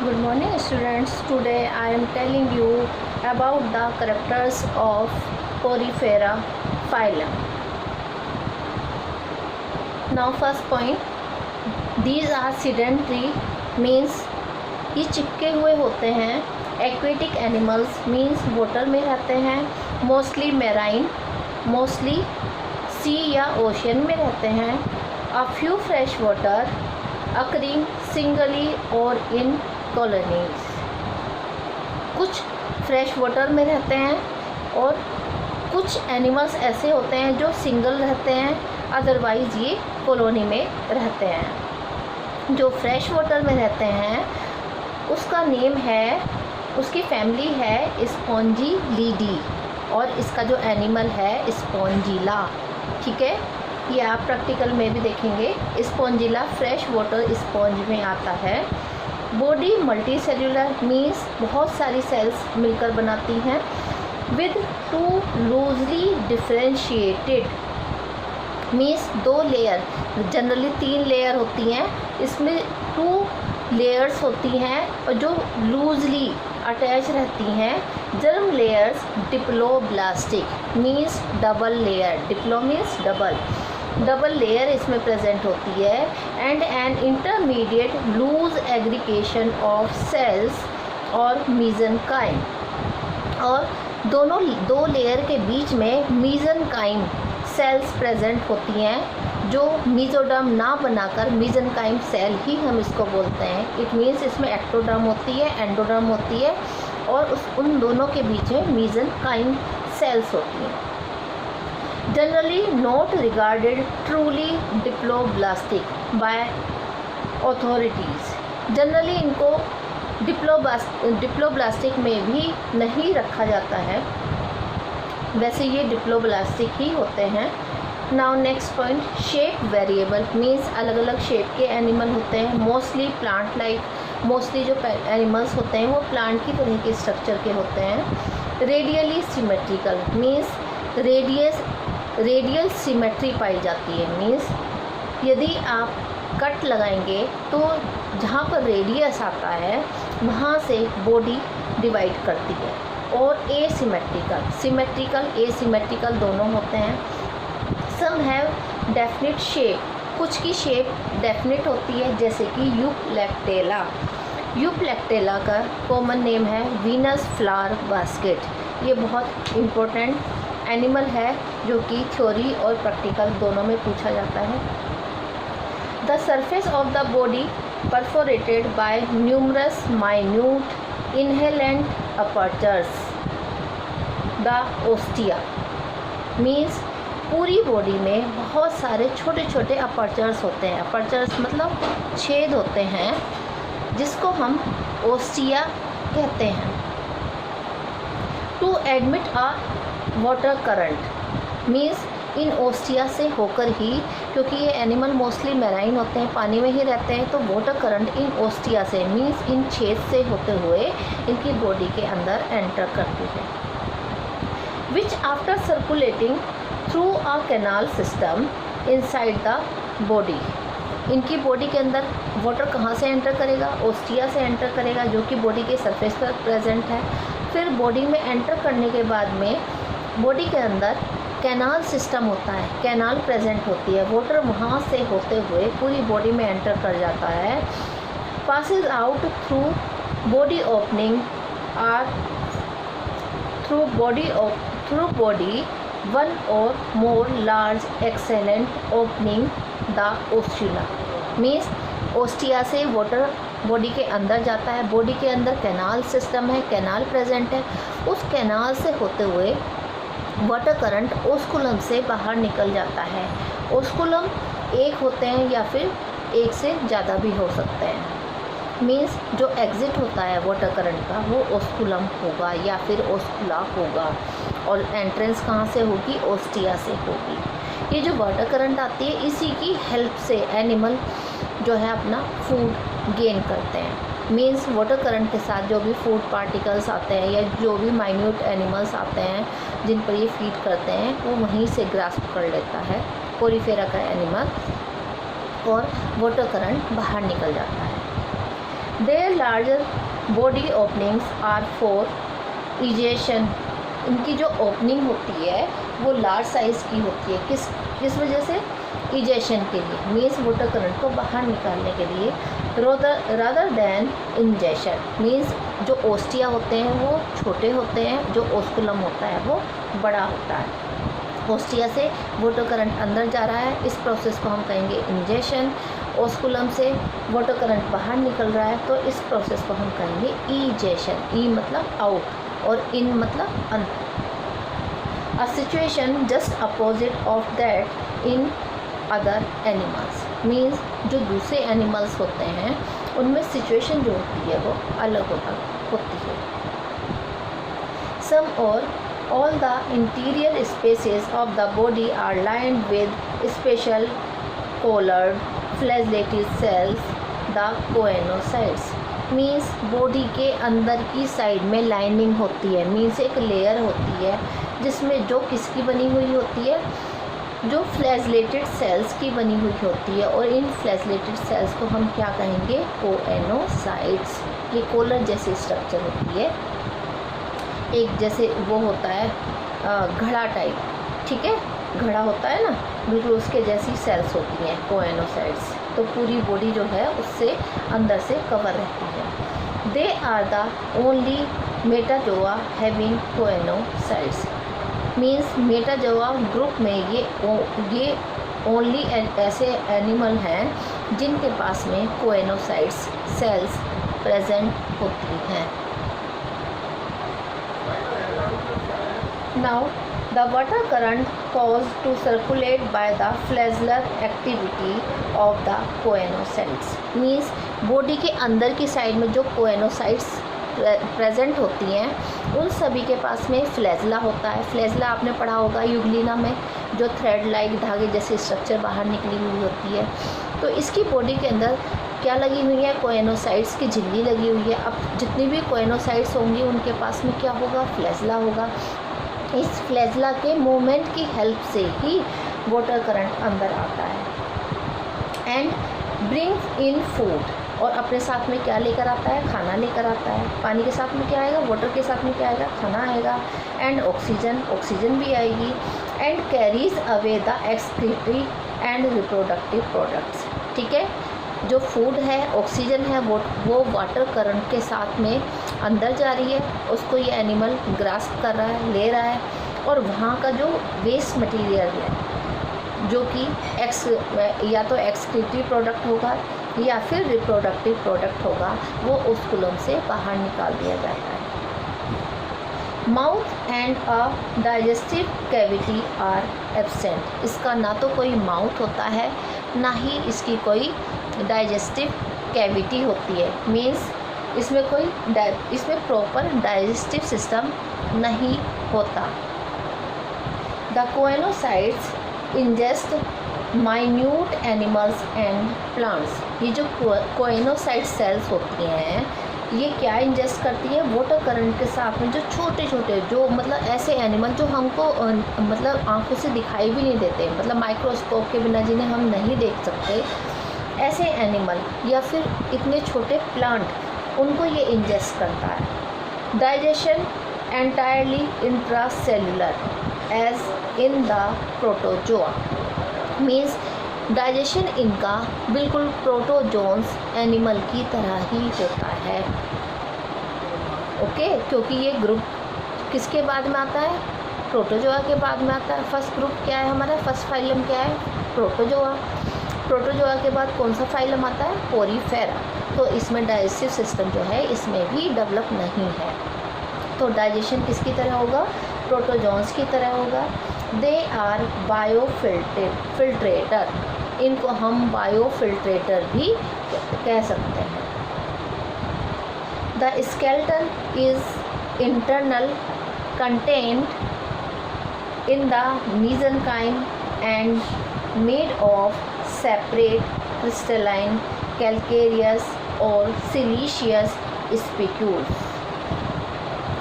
Good morning students. Today I am telling you about the characters of Porifera phylum. Now first point, these are sedentary means ये चिपके हुए होते हैं. Aquatic animals means water में रहते हैं. Mostly marine, mostly sea या ocean में रहते हैं. A few fresh water occurring singly or in colonies. कुछ फ्रेश वाटर में रहते हैं और कुछ एनिमल्स ऐसे होते हैं जो सिंगल रहते हैं, अदरवाइज़ ये कॉलोनी में रहते हैं. जो फ्रेश वाटर में रहते हैं उसका नेम है, उसकी फैमिली है स्पॉन्जिलिडी और इसका जो एनिमल है स्पॉन्जिला. ठीक है, ये आप प्रैक्टिकल में भी देखेंगे. स्पॉन्जिला फ्रेश वाटर स्पॉन्ज में आता है. बॉडी मल्टी सेल्यूलर मीन्स बहुत सारी सेल्स मिलकर बनाती हैं. With two loosely differentiated means 2 layer, generally 3 layer होती हैं, इसमें 2 लेयर्स होती हैं और जो लूजली अटैच रहती हैं. Germ layers diploblastic means double layer, diplo means double layer इसमें प्रेजेंट होती है. And an intermediate loose aggregation of cells और मीजनकाइम, और दोनों 2 लेयर के बीच में मीजनकाइम सेल्स प्रेजेंट होती हैं जो मीजोडर्म ना बनाकर मीजनकाइम सेल ही हम इसको बोलते हैं. इट मीन्स इसमें एक्टोडर्म होती है, एंडोडर्म होती है और उन दोनों के बीच में मीजनकाइम सेल्स होती हैं. Generally not regarded truly diploblastic by authorities. Generally इनको डिप्लोब्लास्टिक में भी नहीं रखा जाता है, वैसे ये डिप्लोब्लास्टिक ही होते हैं. Now next point, shape variable means अलग अलग शेप के एनिमल होते हैं. मोस्टली प्लांट लाइक, मोस्टली जो एनिमल्स होते हैं वो प्लांट की तरह के स्ट्रक्चर के होते हैं. Radially symmetrical means radial symmetry पाई जाती है. मीन्स यदि आप कट लगाएंगे तो जहाँ पर रेडियस आता है वहाँ से बॉडी डिवाइड करती है. और एसिमेट्रिकल, सिमेट्रिकल एसिमेट्रिकल दोनों होते हैं. सम हैव डेफिनिट शेप, कुछ की शेप डेफिनिट होती है जैसे कि यूप्लेक्टेला. यूप्लेक्टेला का कॉमन नेम है वीनस फ्लावर बास्केट. ये बहुत इम्पोर्टेंट एनिमल है जो कि थ्योरी और प्रैक्टिकल दोनों में पूछा जाता है. The surface of the body perforated by numerous minute inhalant apertures. The ostia means पूरी बॉडी में बहुत सारे छोटे छोटे अपर्चर्स होते हैं. अपर्चर्स मतलब छेद होते हैं जिसको हम ओस्टिया कहते हैं. To admit a water current means इन ओस्टिया से होकर ही, क्योंकि ये एनिमल मोस्टली मैराइन होते हैं, पानी में ही रहते हैं, तो वाटर करंट इन ओस्टिया से मीन्स इन छेद से होते हुए इनकी बॉडी के अंदर एंटर करती है. Which after circulating through a canal system inside the body. इनकी बॉडी के अंदर वाटर कहाँ से एंटर करेगा? ओस्टिया से एंटर करेगा जो कि बॉडी के सरफेस पर प्रेजेंट है. फिर बॉडी में एंटर करने के बाद में बॉडी के अंदर कैनाल सिस्टम होता है, कैनाल प्रेजेंट होती है. वाटर वहाँ से होते हुए पूरी बॉडी में एंटर कर जाता है. Passes out through body opening or through body one or more large excellent opening the ostia. Means ostia से वाटर बॉडी के अंदर जाता है. बॉडी के अंदर कैनाल सिस्टम है, कैनाल प्रेजेंट है. उस कैनाल से होते हुए वाटर करंट ओस्कुलम से बाहर निकल जाता है. ओस्कुलम एक होते हैं या फिर एक से ज़्यादा भी हो सकते हैं. मीन्स जो एग्ज़िट होता है वाटर करंट का वो ओस्कुलम होगा या फिर ओस्कुला होगा. और एंट्रेंस कहाँ से होगी? ओस्टिया से होगी. ये जो वाटर करंट आती है इसी की हेल्प से एनिमल जो है अपना फूड गेन करते हैं. मीन्स वाटर करंट के साथ जो भी फूड पार्टिकल्स आते हैं या जो भी माइन्यूट एनिमल्स आते हैं जिन पर ये फीड करते हैं वो वहीं से ग्रास्प कर लेता है पोरीफेरा का एनिमल और वाटर करंट बाहर निकल जाता है. Their larger body openings are for egestion. इनकी जो ओपनिंग होती है वो लार्ज साइज़ की होती है, किस वजह से? इजेशन के लिए, मीन्स वाटर करंट को बाहर निकालने के लिए। रादर देन इंजेशन, मीन्स जो ओस्टिया होते हैं वो छोटे होते हैं, जो ओस्कुलम होता है वो बड़ा होता है। ओस्टिया से वाटर करंट अंदर जा रहा है, इस प्रोसेस को हम कहेंगे इंजेशन। ओस्कुलम से वाटर करंट बाहर निकल रहा है, तो इस प्रोसेस को हम कहेंगे इजेशन। ई मतलब आउट और इन मतलब अंदर। A situation just opposite of that in other animals, means जो दूसरे एनिमल्स होते हैं उनमें सिचुएशन जो होती है वो अलग होती है। सम और all the interior spaces of the body are lined with special colored flagellated cells, the choanocytes। Means body के अंदर की साइड में लाइनिंग होती है, मीन्स एक लेयर होती है जिसमें जो किसकी बनी हुई होती है, जो फ्लैजलेटेड सेल्स की बनी हुई होती है। और इन फ्लैजलेटेड सेल्स को हम क्या कहेंगे? कोएनोसाइट्स। ये कॉलर जैसी स्ट्रक्चर होती है, एक जैसे वो होता है घड़ा टाइप, ठीक है, घड़ा होता है ना, बिल्कुल उसके जैसी सेल्स होती हैं कोएनोसाइट्स। तो पूरी बॉडी जो है उससे अंदर से कवर रहती है। They are the only metazoa having coenocytes, means metazoa group में ये ओनली ऐसे एनिमल हैं जिनके पास में कोएनोसाइट्स सेल्स प्रेजेंट होती हैं। Now, the water current caused to circulate by the flagellar activity of the choanocytes, means body के अंदर की साइड में जो कोएनोसाइट्स प्रेजेंट होती हैं उन सभी के पास में फ्लैजला होता है। फ्लैजला आपने पढ़ा होगा यूग्लिना में, जो थ्रेड लाइक धागे जैसी स्ट्रक्चर बाहर निकली हुई होती है। तो इसकी बॉडी के अंदर क्या लगी हुई है? कोएनोसाइट्स की झिल्ली लगी हुई है। अब जितनी भी कोएनोसाइट्स होंगी उनके पास में क्या होगा? फ्लैजला होगा। इस फ्लैजला के मूवमेंट की हेल्प से ही वाटर करंट अंदर आता है। एंड ब्रिंग्स इन फूड, और अपने साथ में क्या लेकर आता है? खाना लेकर आता है। पानी के साथ में क्या आएगा? वाटर के साथ में क्या आएगा? खाना आएगा। एंड ऑक्सीजन भी आएगी। And carries away the excretory and reproductive products, ठीक है। जो फूड है, ऑक्सीजन है, वो वाटर करंट के साथ में अंदर जा रही है, उसको ये एनिमल ग्रास्प कर रहा है, ले रहा है। और वहाँ का जो वेस्ट मटेरियल है जो कि या तो एक्सक्रीटरी प्रोडक्ट होगा या फिर रिप्रोडक्टिव प्रोडक्ट होगा, वो उस कुलम से बाहर निकाल दिया जाता है। Mouth and a digestive cavity are absent, इसका ना तो कोई माउथ होता है ना ही इसकी कोई डाइजेस्टिव कैविटी होती है। मीन्स इसमें प्रॉपर डाइजेस्टिव सिस्टम नहीं होता। The coenocytes ingest minute animals and plants, ये जो कोएनोसाइट सेल्स होती हैं ये क्या इंजेस्ट करती है? वाटर करंट के साथ में जो छोटे छोटे, जो मतलब ऐसे एनिमल जो हमको मतलब आंखों से दिखाई भी नहीं देते, मतलब माइक्रोस्कोप के बिना जिन्हें हम नहीं देख सकते, ऐसे एनिमल या फिर इतने छोटे प्लांट, उनको ये इंजेस्ट करता है। Digestion entirely intracellular as in the protozoa, means digestion इनका बिल्कुल प्रोटोजोन्स एनिमल की तरह ही होता है। ओके, क्योंकि ये ग्रुप किसके बाद में आता है? प्रोटोजोआ के बाद में आता है। फर्स्ट ग्रुप क्या है हमारा? फर्स्ट फाइलम क्या है? प्रोटोजोआ। प्रोटोजोआ के बाद कौन सा फाइलम आता है? पोरीफेरा। तो इसमें डाइजेस्टिव सिस्टम जो है इसमें भी डेवलप नहीं है। तो डाइजेशन किसकी तरह होगा? प्रोटोजोन्स की तरह होगा। दे आर बायोफिल्ट्रेटर, इनको हम बायोफिल्ट्रेटर भी कह सकते हैं। The skeleton is internal content in the mesenchyme and made of separate crystalline calcareous और सिलीशियस स्पिक्यूल्स,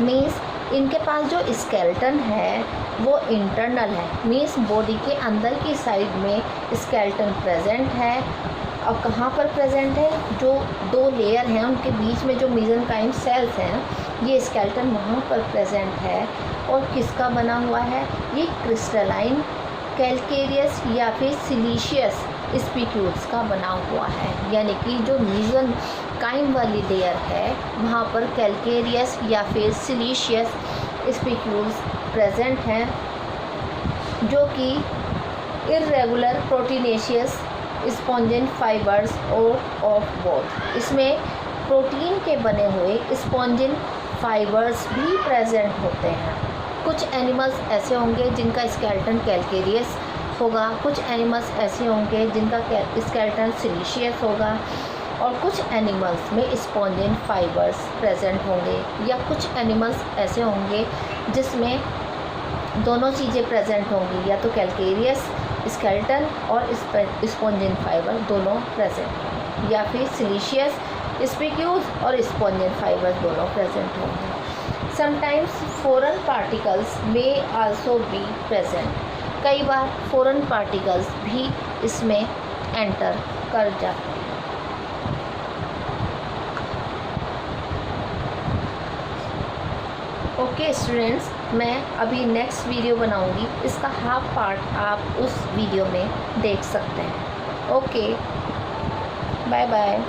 मीन्स इनके पास जो स्केलेटन है वो इंटरनल है, मीन्स बॉडी के अंदर की साइड में स्केलेटन प्रेजेंट है और कहाँ पर प्रेजेंट है, जो 2 लेयर हैं उनके बीच में जो मेसेंकाइम सेल्स हैं ये स्केलेटन वहाँ पर प्रेजेंट है। और किसका बना हुआ है, ये क्रिस्टलाइन कैल्केरियस या फिर सिलीशियस स्पिक्यूल्स का बना हुआ है। यानी कि जो मेसेंकाइम वाली लेयर है वहाँ पर कैल्केरियस या फिर सिलीशियस स्पिक्यूल्स प्रेजेंट हैं, जो कि इर्रेगुलर प्रोटीनेशियस स्पॉन्जिन फाइबर्स और ऑफ बोथ। इसमें प्रोटीन के बने हुए स्पॉन्जिन फाइबर्स भी प्रेजेंट होते हैं। कुछ एनिमल्स ऐसे होंगे जिनका स्केलेटन कैल्केरियस होगा, कुछ एनिमल्स ऐसे होंगे जिनका स्केलेटन सिलीशियस होगा, और कुछ एनिमल्स में स्पॉन्जिन फाइबर्स प्रेजेंट होंगे, या कुछ एनिमल्स ऐसे होंगे जिसमें दोनों चीज़ें प्रेजेंट होंगी, या तो कैल्केरियस स्केलेटन और स्पॉन्जिन फाइबर दोनों प्रेजेंट होंगे, या फिर सिलीशियस स्पिक्यूल्स और स्पॉन्जिन फाइबर दोनों प्रेजेंट होंगे। समटाइम्स फॉरेन पार्टिकल्स में आल्सो बी प्रेजेंट। कई बार फॉरेन पार्टिकल्स भी इसमें एंटर कर जाते हैं। ओके स्टूडेंट्स, मैं अभी नेक्स्ट वीडियो बनाऊंगी, इसका हाफ पार्ट आप उस वीडियो में देख सकते हैं। Okay, bye bye.